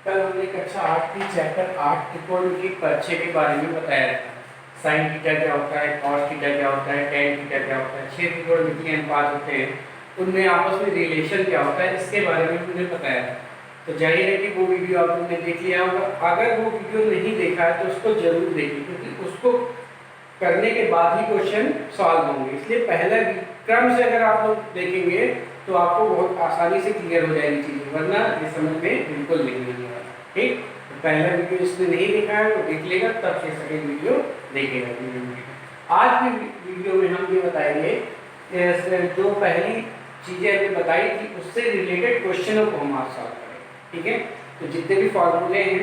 कल हमने कक्षा 8 की चैप्टर 8 त्रिकोण की परिचय के बारे में बताया था। साइन थीटा क्या होता है, कॉस थीटा क्या होता है, टेन थीटा क्या होता है, 6 त्रिकोणमितीय अनुपात होते हैं, उनमें आपस में रिलेशन क्या होता है, इसके बारे में हमने बताया था। तो जाहिर है कि वो वीडियो आप लोगों ने देख लिया होगा। अगर वो वीडियो नहीं देखा है तो उसको जरूर देखिए, क्योंकि उसको करने के बाद ही क्वेश्चन सॉल्व होंगे। इसलिए पहले क्रम से अगर आप लोग देखेंगे तो आपको बहुत आसानी से क्लियर हो जाएगी चीजें, वरना ये समझ में बिल्कुल नहीं आने वाला। ठीक, तो पहला वीडियो इसने नहीं देखा है वो देख लेगा, तब से सेकंड वीडियो देखेगा। आज की वीडियो में हम ये बताएंगे कि जो पहली चीजें हमने बताई थी उससे रिलेटेड क्वेश्चनों को हम आज सॉल्व करेंगे। ठीक है, तो जितने भी फॉर्मूले हैं,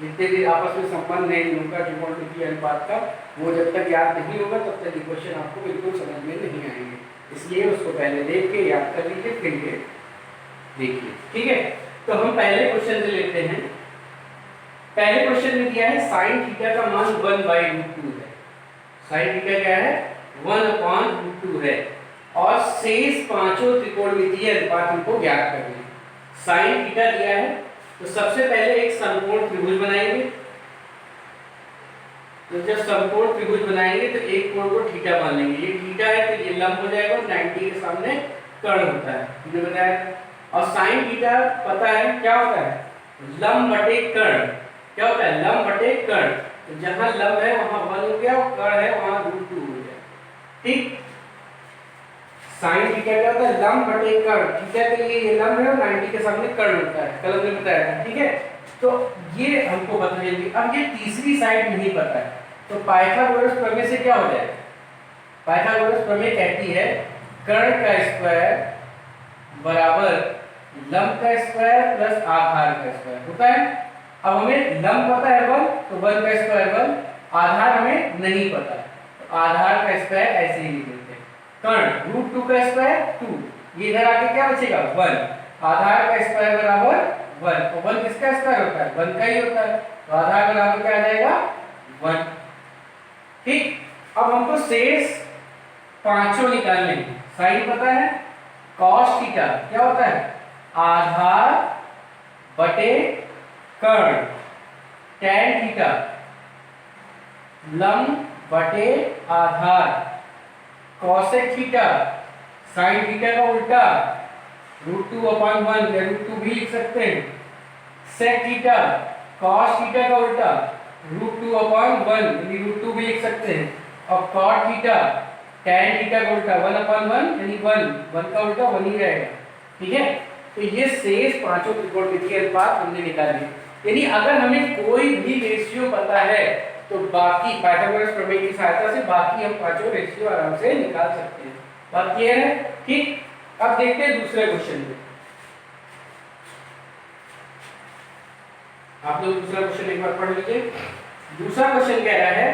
जितने भी आपस में संबंध है इनका त्रिकोणमितीय अनुपात का, वो जब तक याद नहीं होगा तब तक ये क्वेश्चन आपको बिल्कुल समझ में नहीं आएंगे। इसलिए उसको पहले देख के याद कर लीजिए, फिर ये देखिए। ठीक है, तो हम पहले क्वेश्चन से लेते हैं। पहले क्वेश्चन में दिया है साइन थीटा का मान 1/√2 है। साइन थीटा क्या है? 1/√2 है और शेष पांचों त्रिकोणमितीय अनुपात हमको ज्ञात करने हैं। साइन थीटा दिया है तो सबसे पहले एक समकोण त्रिभुज बनाएंगे। तो जब समकोण त्रिभुज बनाएंगे तो एक कोण को थीटा मान लेंगे। ये थीटा है तो ये लंब हो जाएगा और 90 के सामने कर्ण होता है, ये बताया। और साइन थीटा पता है क्या होता है? लंब बटे कर्ण। क्या होता है? लंब बटे कर्ण। तो जहां लंब है वहां 1 हो गया और कर्ण है वहां √2 हो गया। ठीक, साइन थीटा क्या होता है? लंब बटे कर्ण। थीटा के लिए ये लंब है और 90 के सामने कर्ण होता है, कल हमने बताया था। ठीक है, तो ये हमको पता चल गया। अब ये तीसरी साइड नहीं पता है, तो पाइथागोरस प्रमेय से क्या हो जाएगा? पाइथागोरस प्रमेय कहती है कर्ण का स्क्वायर बराबर लंब का स्क्वायर प्लस आधार का स्क्वायर होता है। अब हमें लंब पता है 1, तो 1 का स्क्वायर 1, आधार हमें नहीं पता, तो आधार का स्क्वायर ऐसे ही लिख देते हैं। कर्ण √2 का स्क्वायर 2, ये इधर आके क्या बचेगा? 1। आधार का स्क्वायर बराबर 1, और 1 किसका स्क्वायर होता है? 1 का ही होता है, तो आधार बराबर क्या आ जाएगा? 1। ठीक, अब हमको शेष पांचों निकालने हैं। साइन पता है, कॉस थीटा क्या होता है? आधार बटे कर्ण, टैन थीटा लंब बटे आधार, कॉसेक थीटा साइन थीटा का उल्टा √2/1 या √2 भी लिख सकते हैं। सेक थीटा कॉस थीटा का उल्टा √2/1 यानी √2 भी लिख सकते हैं। और कॉट थीटा टैन थीटा का उल्टा 1/1 यानी 1 का उल्टा 1 ही रहेगा। ठीक है, तो ये शेष पांचों त्रिकोणमितीय अनुपात हमने निकाले। यानी अगर हमें कोई भी रेशियो पता है तो बाकी पाइथागोरस प्रमेय की सहायता से बाकी हम पांचों रेशियो आराम से निकाल सकते हैं। बात क्लियर है? ठीक, अब देखते हैं दूसरे क्वेश्चन में। आप लोग दूसरा क्वेश्चन एक बार पढ़ लीजिए। दूसरा क्वेश्चन कह रहा है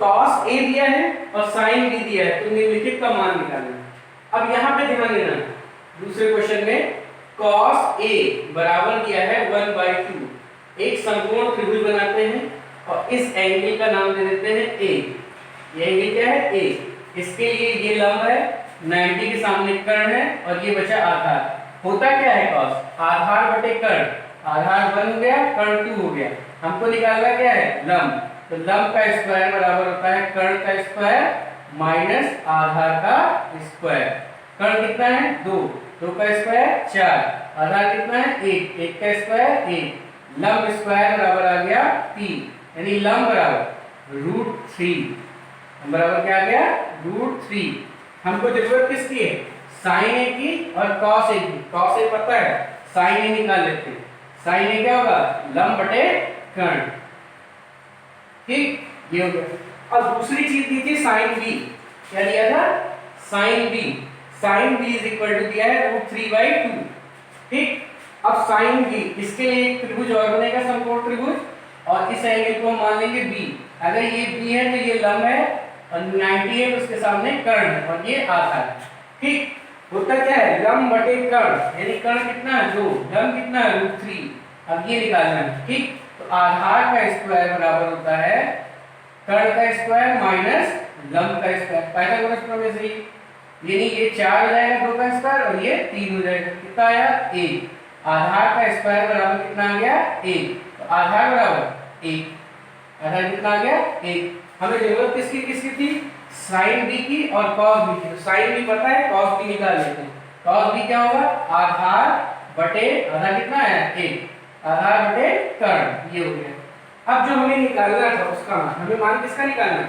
cos a दिया है और sin b दिया है, तो निम्नलिखित का मान निकालना है। अब यहाँ पे ध्यान देना, दूसरे क्वेश्चन में cos a बराबर दिया है 1/2। एक समकोण त्रिभुज बनाते हैं और इस एंगल का नाम दे देते हैं a। ये एंगल क्या है? a। इसके लिए ये लंब है, 90 के सामने कर्ण है और ये बचा आधार। होता क्या है cos? आधार बटे कर्ण, आधार 1 हो गया, कर्ण 2 हो गया। हमको निकालना क्या है? लंब। तो लंब का स्क्वायर बराबर होता है कर्ण का स्क्वायर माइनस आधार का स्क्वायर। कर्ण कितना है? 2, 2 का स्क्वायर 4, आधार कितना है? 1, 1 का स्क्वायर 1। लंब स्क्वायर बराबर आ गया 3, यानी लंब बराबर √3। बराबर क्या आ गया? √3। हमको जरूरत किसकी है? साइन ए की और कॉस ए की। कॉस ए पता है, साइन ए निकाल लेते हैं। साइन ए क्या होगा? लंब बटे कर्ण। ठीक, ये हो गया। अब दूसरी चीज दी थी साइन बी। क्या दिया था? Sine B. Sine B is equal to दिया है √3/2। ठीक, अब साइन बी, इसके लिए एक त्रिभुज और बनेगा, समकोण त्रिभुज, और इस एंगल को हम मान लेंगे बी। अगर ये बी है तो ये लंब है और 90 है तो उसके सामने कर्ण है और ये आधार है। ठीक, होता क्या है? लंब बटे कर्ण, यानी कर्ण कितना है? 2, लंब कितना है? √3। अब ये निकालना है। ठीक, तो आधार का स्क्वायर बराबर होता है कर्ण का स्क्वायर माइनस लंब का स्क्वायर। पाइथागोरस प्रमेय से, यानी ये 4 हो जाएगा 2 का स्क्वायर और ये 3 हो जाएगा। कितना आया? 1। आधार का स्क्वायर बराबर कितना आ गया 1, तो आधार बराबर 1, आधार कितना आ गया 1। हमें जरूरत किसकी किसकी थी, साइन बी की और कॉस बी की। साइन बी पता है, कॉस बी निकाल लेते हैं। कॉस बी क्या होगा, आधार बटे आधार कितना है 1, आधार बटे कर्ण, ये हो गया। अब जो हमें निकालना था उसका मान, हमें मान किसका निकालना है,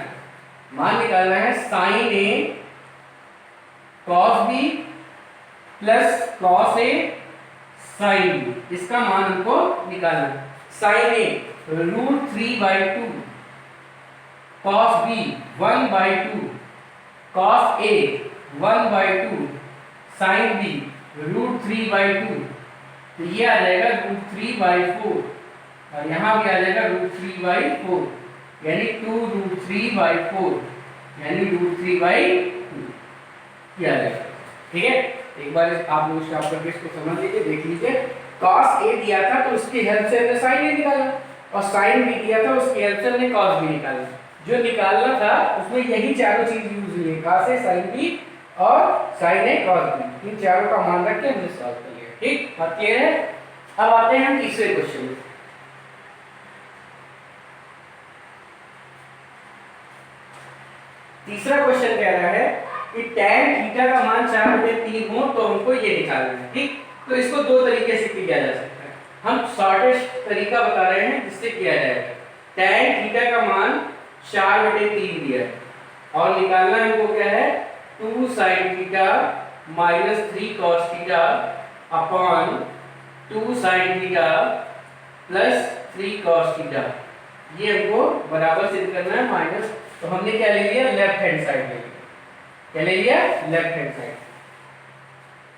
मान निकालना है sign A cos B plus cos A sine B, इसका मान हमको निकालना है। Sign A √3/2, cos B 1/2, cos A 1/2, sine B √3/2, तो ये आ जाएगा √3/4 और यहाँ भी आ जाएगा √3/4, यानी 2√3/4 यानी √3/2 किया जाएगा। ठीक है, एक बार आप लोग स्टॉप करके इसको समझ लीजिए, देख लीजिए। cos a दिया था तो उसकी हेल्प से हमने sin a निकाला, और sin b दिया था उसकी हेल्प से हमने cos b निकाला। जो निकालना था उसमें यही चारों चीज यूज हुई है, cos a sin b और sin a cos b, इन चारों का मान रख के हमने सॉल्व कर लिया। ठीक, बात क्लियर है। अब आते हैं हम तीसरे क्वेश्चन में। तीसरा क्वेश्चन कह रहा है कि tan थीटा का मान 4/3 हो तो हमको ये निकालना है। ठीक, तो इसको दो तरीके से किया जा सकता है, हम शॉर्टेस्ट तरीका बता रहे हैं जिससे किया जाएगा। tan थीटा का मान 4/3 दिया है और निकालना हमको क्या है, 2 sin theta minus 3 cos theta upon 2 sin theta plus 3 cos theta, ये हमको बराबर सिद्ध करना है माइनस। तो हमने क्या ले लिया, लेफ्ट हैंड साइड ले लिया, क्या ले लिया, लेफ्ट हैंड साइड।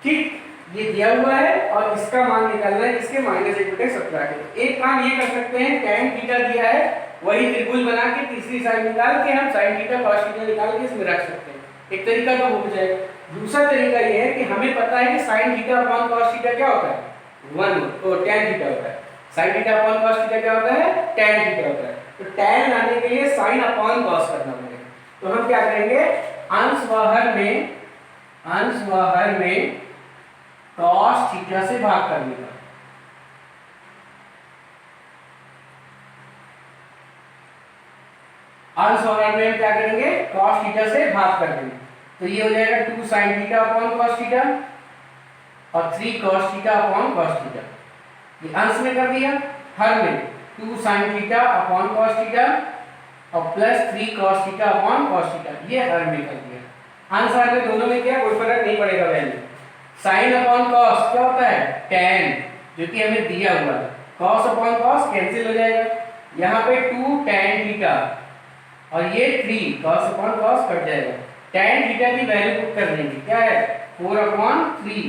ठीक, ये दिया हुआ है और इसका मान निकालना है, इसके -1/17 के। एक काम ये कर सकते हैं, tan थीटा दिया है वही त्रिभुज बना के तीसरी साइड निकाल के हम sin थीटा cos थीटा निकाल के इसमें रख सकते हैं, एक तरीका तो हो जाएगा। दूसरा तरीका ये है कि हमें पता है कि sin theta upon cos theta क्या होता है, 1 तो tan थीटा होता है, sin theta upon cos theta क्या होता है, tan थीटा होता है। तो tan लाने के लिए sin अपॉन cos करना पड़ेगा। तो हम क्या करेंगे, अंश व हर में cos थीटा से भाग कर देगा। अंश व हर में हम क्या करेंगे, cos थीटा से भाग कर देंगे। तो ये हो जाएगा 2 sin theta upon cos theta और 3 cos theta upon cos theta. ये अंश में कर दिया, हर में 2 sin theta upon cos theta और plus 3 cos theta upon cos theta, ये हर में कर दिया। अंश हर में दोनों में क्या कोई फर्क नहीं पड़ेगा वैल्यू। sin अपॉन cos क्या होता है, tan, जो कि हमें दिया हुआ है। cos अपॉन cos कैंसिल हो जाएगा, यहाँ पे 2 tan थीटा और ये 3 cos अपॉन cos कट जाएगा। tan थीटा की वैल्यू पुट कर देंगे, क्या है 4/3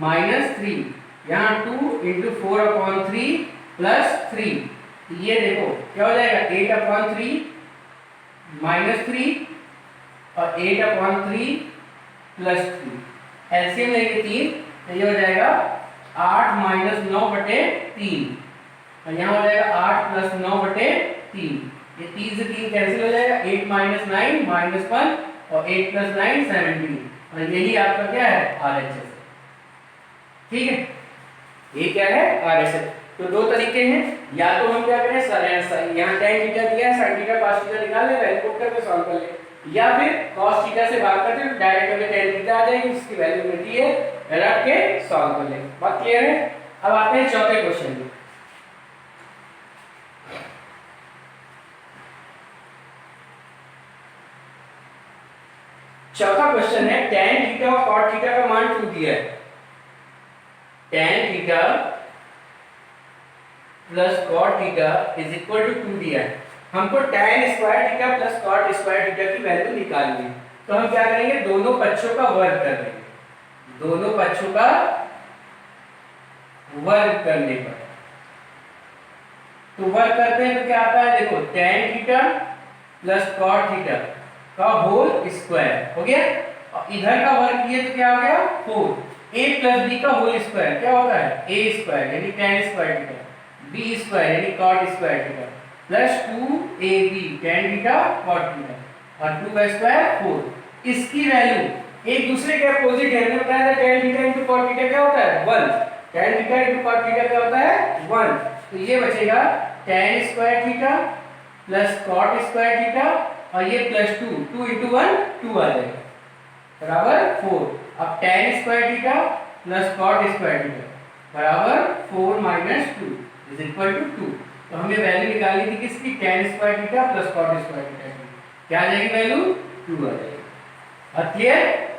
माइनस 3, यहाँ 2 × 4/3 प्लस 3, ये देखो क्या हो जाएगा 8/3 माइनस 3 और 8/3 प्लस 3, एलसीएम लेंगे 3 तो ये हो जाएगा 8 - 9/3 और यहाँ हो जाएगा 8 + 9/3, ये 3 से 3 कैंसिल हो जाएगा, 8 - 9 -1 और 8 + 9 17 और यही आपका क्या है आरएचएस। ठीक है, ये क्या है आरएचएस। तो दो तरीके हैं, या तो हम क्या करें, यहाँ tan थीटा दिया है, sin थीटा cos थीटा निकाल ले, वैल्यू पुट करके सॉल्व कर ले, या फिर cos थीटा से भाग करके डायरेक्ट हमें tan थीटा आ जाएगी, इसकी वैल्यू मिलती है, रख के सॉल्व कर ले। बात क्लियर है। अब आते हैं चौथे क्वेश्चन में। चौथा क्वेश्चन है, tan थीटा और cot थीटा का मान 2 दिया है, tan theta plus cot theta is equal to 2 दिया है। हमको tan square theta plus cot square theta की वैल्यू निकालनी है। तो हम क्या करेंगे, दोनों पक्षों का वर्ग कर देंगे, दोनों पक्षों का वर्ग करने पर। तो वर्ग करते हैं तो क्या आता है, देखो tan theta plus cot theta का होल स्क्वायर हो गया, और इधर का वर्ग किए तो क्या हो गया 4, a + b का होल स्क्वायर क्या होता है a² यानी tan स्क्वायर थीटा, b² यानी cot square theta plus 2ab tan theta cot theta और 2 का स्क्वायर 4। इसकी वैल्यू एक दूसरे के अपोजिट है, हमने बताया था tan थीटा × cot थीटा क्या होता है 1, tan theta into cot theta क्या होता है 1, तो ये बचेगा tan square theta plus cot square theta और ये प्लस 2, 2 इंटू 1 2 आ जाएगा बराबर 4। अब tan square theta plus cot square theta बराबर 4 माइनस 2 इज इक्वल टू 2। तो हमें वैल्यू निकालनी थी किसकी, tan square theta plus cot square theta की। क्या आ जाएगी वैल्यू 2 आ जाएगी। अब क्लियर,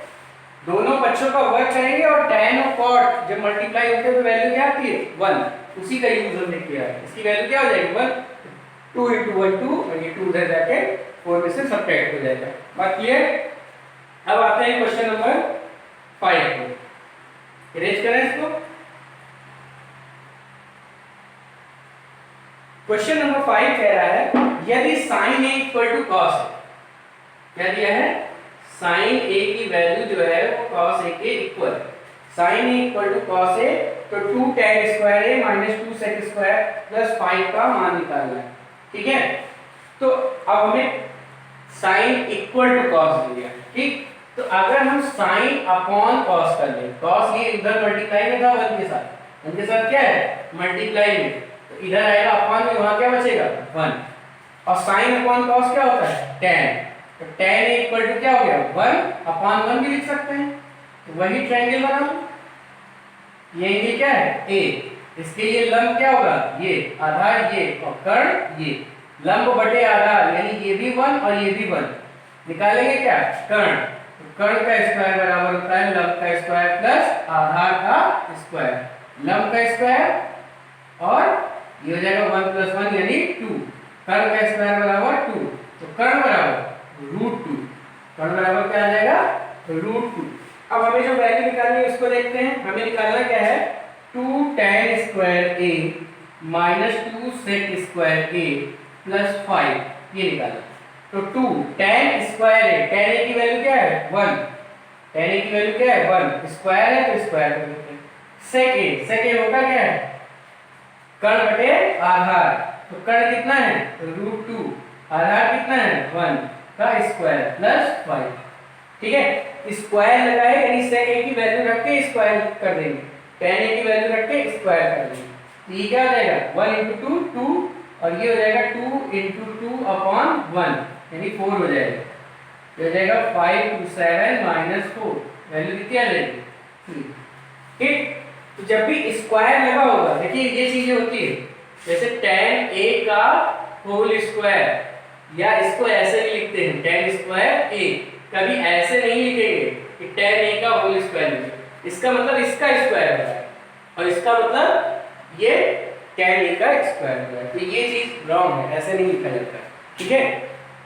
दोनों पक्षों का वर्ग करेंगे और tan और cot जब मल्टीप्लाई होते हैं तो वैल्यू क्या आती है 1, उसी का यूज हमने किया है। इसकी वैल्यू क्या हो जाएगी 1, 2 इंटू 1 2 और ये 2 उधर जाके 4 में से सब्ट्रैक्ट हो जाएगा। बात क्लियर। अब आते हैं क्वेश्चन नंबर 5 पे, इरेज करें इसको। क्वेश्चन नंबर 5 कह रहा है यदि sin a equal to cos a, क्या दिया है sin a की वैल्यू जो है वो cos a के equal, sin a equal to cos a, तो 2 tan square a minus 2 sec square plus 5 का मान निकालना है। ठीक है, तो अब हमें sin इक्वल टू cos दिया, ठीक। तो अगर हम sin अपॉन cos कर लें, cos ये इधर मल्टीप्लाई में था 1 के साथ, 1 के साथ क्या है मल्टीप्लाई में, तो इधर आएगा अपॉन में, वहां क्या बचेगा 1, और sin अपॉन cos क्या होता है tan, तो tan a इक्वल टू क्या हो गया 1 अपॉन 1 भी लिख सकते हैं। तो वही ट्रायंगल बना लो, ये एंगल क्या है a, इसके लिए लंब क्या होगा ये आधार ये और कर्ण ये, लंब बटे आधार यानी ये भी 1 और ये भी 1, निकालेंगे क्या कर्ण, तो कर्ण का स्क्वायर बराबर होता है लंब का स्क्वायर प्लस आधार का स्क्वायर, लंब का स्क्वायर और ये हो जाएगा 1 प्लस 1 यानी 2, कर्ण का स्क्वायर बराबर 2, तो कर्ण बराबर √2, कर्ण बराबर क्या आ जाएगा √2। अब हमें जो वैल्यू निकालनी है उसको देखते हैं। हमें निकालना क्या है 2 tan square a minus 2 sec square a plus 5, ये निकालना। तो 2 tan square a, tan a की वैल्यू क्या है 1, tan a की वैल्यू क्या है 1, स्क्वायर है तो स्क्वायर कर देते हैं, sec a होता क्या है कर्ण बटे आधार, तो कर्ण कितना है √2, आधार कितना है 1 का स्क्वायर प्लस 5। ठीक है, स्क्वायर लगाए यानी sec a की वैल्यू रख के स्क्वायर कर देंगे, tan a की वैल्यू रख के स्क्वायर कर देंगे, तो ये क्या हो जाएगा 1 इंटू 2 2 और ये हो जाएगा 2 इंटू 2 अपॉन 1 यानी 4 हो जाएगा, ये हो जाएगा 5 2 7 माइनस 4, वैल्यू कितनी आ जाएगी। ठीक, तो जब भी स्क्वायर लगा होगा देखिए ये चीजें होती है, जैसे tan a का होल स्क्वायर, या इसको ऐसे भी लिखते हैं tan स्क्वायर a, कभी ऐसे नहीं लिखेंगे कि tan a का होल स्क्वायर लिखेंगे, इसका मतलब इसका स्क्वायर होता है और इसका मतलब ये tan a का स्क्वायर होता है, तो ये चीज रॉन्ग है, ऐसे नहीं लिखा जाता। ठीक है,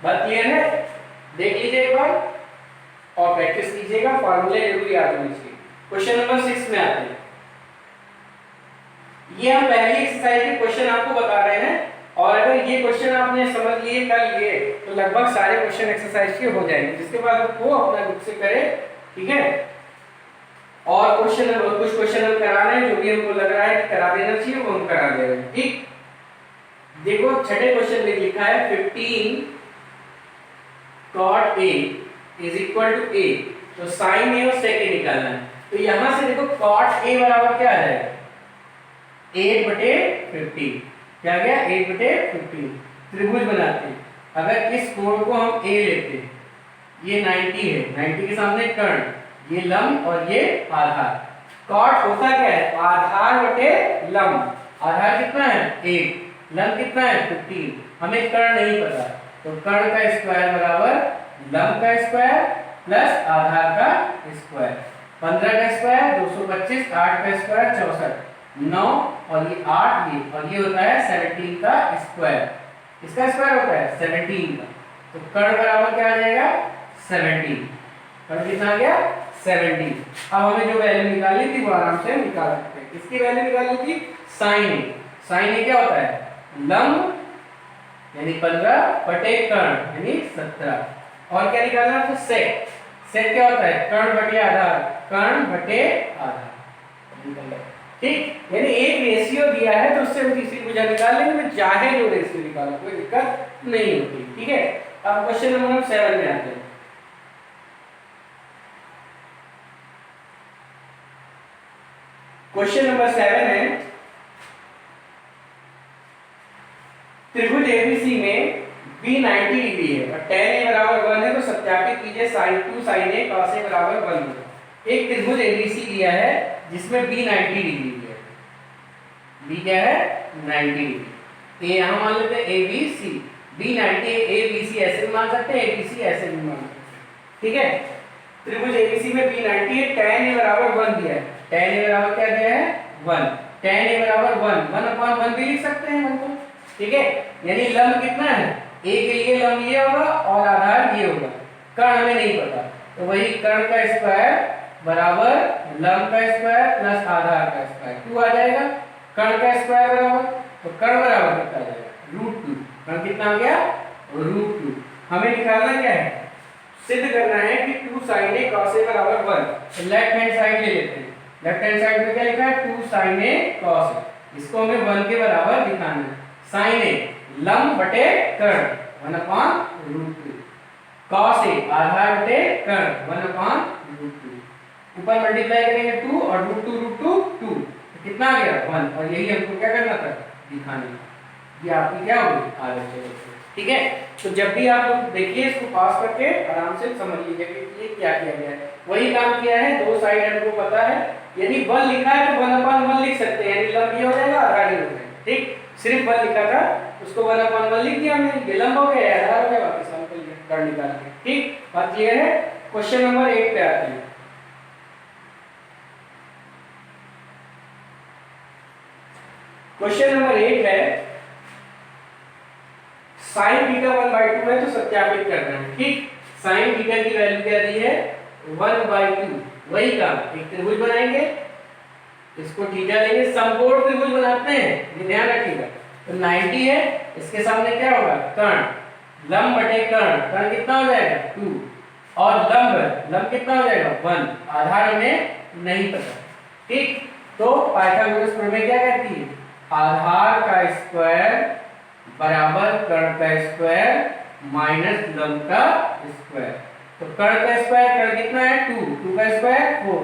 बात क्लियर है, देख लीजिए एक बार और प्रैक्टिस कीजिएगा, फार्मूले जरूर याद होने चाहिए। क्वेश्चन नंबर 6 में आते हैं, ये हम पहली एक्सरसाइज के क्वेश्चन आपको बता रहे हैं, और अगर ये क्वेश्चन आपने समझ लिए कर लिए तो लगभग सारे क्वेश्चन एक्सरसाइज के हो जाएंगे, जिसके बाद वो अपना ग्रुप से करें। ठीक है, और क्वेश्चन कुछ क्वेश्चन हम करा रहे हैं, जो भी हमको लग रहा है कि करा देना चाहिए वो हम करा दे रहे हैं। ठीक, देखो छठे क्वेश्चन में लिखा है 15 cot a is equal to a, तो sin a और sec a निकालना है। तो यहां से देखो cot a बराबर क्या आ जाएगा 8/15, क्या गया 8/15, त्रिभुज बनाते हैं। अगर इस कोण को हम a लेते हैं, ये 90 है, 90 के सामने कर्ण, ये लंब और ये आधार, cot होता क्या है आधार बटे लंब, आधार कितना है 8, लंब कितना है 15, हमें कर्ण नहीं पता, तो कर्ण का स्क्वायर बराबर लंब का स्क्वायर प्लस आधार का स्क्वायर, 15 का स्क्वायर 225, 8 का स्क्वायर 64, 9 और ये 8 ये, और ये होता है 17 का स्क्वायर, इसका स्क्वायर होता है 17 का, तो कर्ण बराबर क्या आ जाएगा 17, कर्ण कितना आ गया 17। अब हमें जो वैल्यू निकालनी थी वो आराम से निकाल सकते हैं। इसकी वैल्यू निकालनी थी sin a क्या होता है लंब यानी 15 बटे कर्ण यानी 17, और क्या निकालना था sec क्या होता है कर्ण बटे आधार, कर्ण बटे आधार। ठीक, यानी एक रेशियो दिया है तो उससे हम तीसरी भुजा निकाल लेंगे, मैं चाहे जो रेशियो निकालो कोई दिक्कत नहीं होती। ठीक है, अब क्वेश्चन नंबर 7 में आते हैं। क्वेश्चन नंबर 7 है, त्रिभुज एबीसी में बी 90 डिग्री है और tan a बराबर 1 है, तो सत्यापित कीजिए sin 2 sin a cos a बराबर 1 होगा। एक त्रिभुज एबीसी दिया है जिसमें b 90 डिग्री है, b क्या है 90 डिग्री, तो यहाँ मान लेते हैं ABC, b 90 ABC ऐसे भी मान सकते हैं, ABC ऐसे भी मान सकते हैं, ठीक है। त्रिभुज एबीसी में b 90 है, tan a बराबर 1 दिया है, tan a बराबर क्या दिया है 1, tan a बराबर 1 भी लिख सकते हैं 1 को, ठीक है। यानी लंब कितना है, a के लिए लंब ये होगा और आधार ये होगा, कर्ण हमें नहीं पता, तो वही कर्ण का स्क्वायर बराबर लंब का स्क्वायर प्लस आधार का स्क्वायर 2 आ जाएगा, कर्ण का स्क्वायर बराबर, तो कर्ण बराबर कितना आ जाएगा √2, कर्ण कितना आ गया √2। हमें निकालना क्या है, सिद्ध करना है कि 2 sin a cos a बराबर 1, तो लेफ्ट हैंड साइड ले लेते हैं, लेफ्ट हैंड साइड में क्या लिखा है 2 sin a cos a, इसको हमें 1 के बराबर दिखाना है, sin a लंब बटे कर्ण 1/√2, cos a आधार बटे कर्ण 1/√2, ऊपर मल्टीप्लाई करेंगे 2 और √2 2, कितना आ गया 1, और यही हमको क्या करना था दिखाना, ये आपकी क्या होगी आदत, ठीक है। तो जब भी आप लोग देखिए इसको पास करके आराम से समझ लीजिए कि ये क्या किया गया है, वही काम किया है, दो साइड हमको पता है, यदि 1 लिखा है तो 1/1 लिख सकते हैं, यानी लंब ये हो जाएगा आधार ये हो जाएगा, ठीक। सिर्फ 1 लिखा था उसको 1/1 लिख दिया हमने, ये लंब हो गया आधार हो गया, वापस हम कर लिया कर्ण निकाल के, ठीक। बात क्लियर है। क्वेश्चन नंबर 8 पे आते हैं। क्वेश्चन नंबर 8 है, sin थीटा 1/2 है तो सत्यापित करना है, ठीक। sin थीटा की वैल्यू क्या दी है 1/2, वही काम, एक त्रिभुज बनाएंगे, इसको थीटा लेंगे, समकोण त्रिभुज बनाते हैं, ये ध्यान रखिएगा, तो 90 है, इसके सामने क्या होगा कर्ण, लंब बटे कर्ण, कर्ण कितना हो जाएगा 2 और लंब कितना हो जाएगा 1, आधार हमें नहीं पता, ठीक। तो पाइथागोरस प्रमेय क्या कहती है, आधार का स्क्वायर बराबर कर्ण का स्क्वायर माइनस लंब का स्क्वायर, तो कर्ण का स्क्वायर, कर्ण कितना है 2 का स्क्वायर 4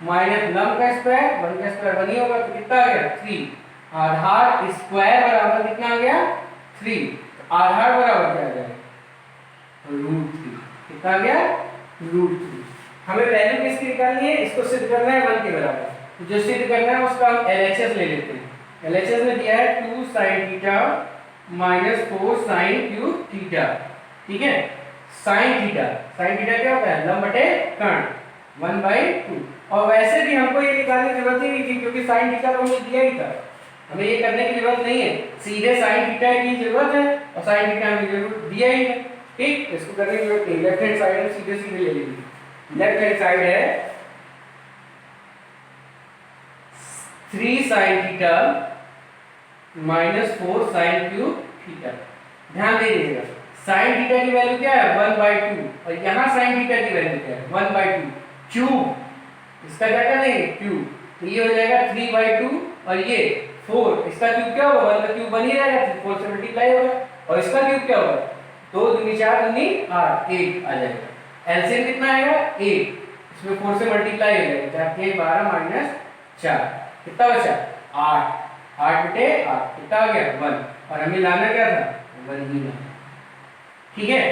माइनस लंब का स्क्वायर 1 का स्क्वायर 1 ही होगा, तो कितना आ गया 3, आधार स्क्वायर बराबर कितना आ गया 3, आधार बराबर क्या आ जाएगा √3, कितना आ गया √3। हमें वैल्यू किसकी निकालनी है, इसको सिद्ध करना है 1 के बराबर, तो जो सिद्ध करना है उसका हम LHS ले लेते हैं, LHS में दिया है 2 sin theta minus 4 sin cube theta, ठीक है। sin थीटा क्या होता है लंब बटे कर्ण 1/2, और वैसे भी हमको ये निकालने की जरूरत ही नहीं थी क्योंकि sin थीटा तो हमें दिया ही था, हमें ये करने की जरूरत नहीं है, सीधे sin थीटा की जरूरत है और sin थीटा हमें जरूरत दिया ही है, ठीक। इसको करने की जरूरत नहीं, लेफ्ट हैंड साइड में सीधे सीधे ले लीजिए, लेफ्ट हैंड साइड है 3 sin theta minus 4 sin cube theta, ध्यान दीजिएगा sin थीटा की वैल्यू क्या है 1/2 और यहाँ sin थीटा की वैल्यू क्या है 1/2, क्यूब इसका क्या करेंगे क्यूब, तो ये हो जाएगा 3/2 और ये 4, इसका क्यूब क्या होगा 1 का क्यूब 1 ही रहेगा, 4 से मल्टीप्लाई होगा, और इसका क्यूब क्या होगा 2 दूनी 4 दूनी 8 8 आ जाएगा, एलसीएम कितना आएगा 8, इसमें 4 से मल्टीप्लाई हो जाएगा, 4 के 12 माइनस 4 कितना बचा 8, 8 बटे 8 कितना आ गया 1, और हमें लाना क्या था 1 ही लाना, ठीक है।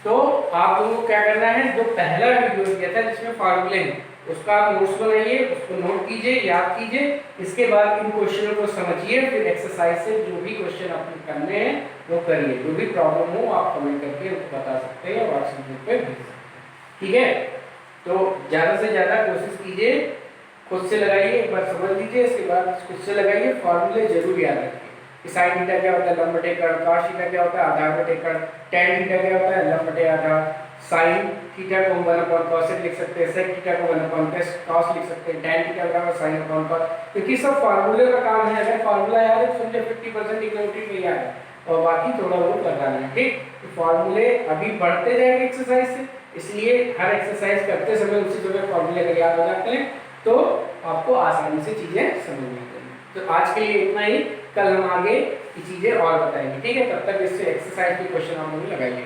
तो आप लोगों को क्या करना है, जो पहला वीडियो दिया था जिसमें फार्मूले हैं उसका आप नोट्स बनाइए, उसको नोट कीजिए, याद कीजिए, इसके बाद इन क्वेश्चनों को समझिए, फिर एक्सरसाइज से जो भी क्वेश्चन आपको करने हैं वो करिए, जो भी प्रॉब्लम हो आप कमेंट करके बता सकते हैं, व्हाट्सएप ग्रुप पे भेज सकते हैं, ठीक है। तो ज़्यादा से ज़्यादा कोशिश कीजिए, खुद से लगाइए, एक बार समझ लीजिए, इसके बाद खुद से लगाइए, फार्मूले जरूर याद रखिए कि sin थीटा क्या होता है लंब बटे कर्ण, cos थीटा क्या होता है आधार बटे कर्ण, tan थीटा क्या होता है लंब बटे आधार, sin थीटा को 1/cos लिख सकते हैं, sec थीटा को 1/cos लिख सकते हैं, tan थीटा बराबर sin अपॉन cos, क्योंकि सब फार्मूले का काम है, अगर फार्मूला याद है तो समझे 50% इक्वलिटी में याद है, और बाकी थोड़ा बहुत लगाना है, ठीक। तो फार्मूले अभी बढ़ते जाएंगे एक्सरसाइज से, इसलिए हर एक्सरसाइज करते समय उसी समय फार्मूले अगर याद हो जाते हैं तो आपको आसानी से चीजें समझ में आएंगी। तो आज के लिए इतना ही, कल हम आगे की चीजें और बताएंगे, ठीक है। तब तक इससे एक्सरसाइज के क्वेश्चन आप लोग लगाइए।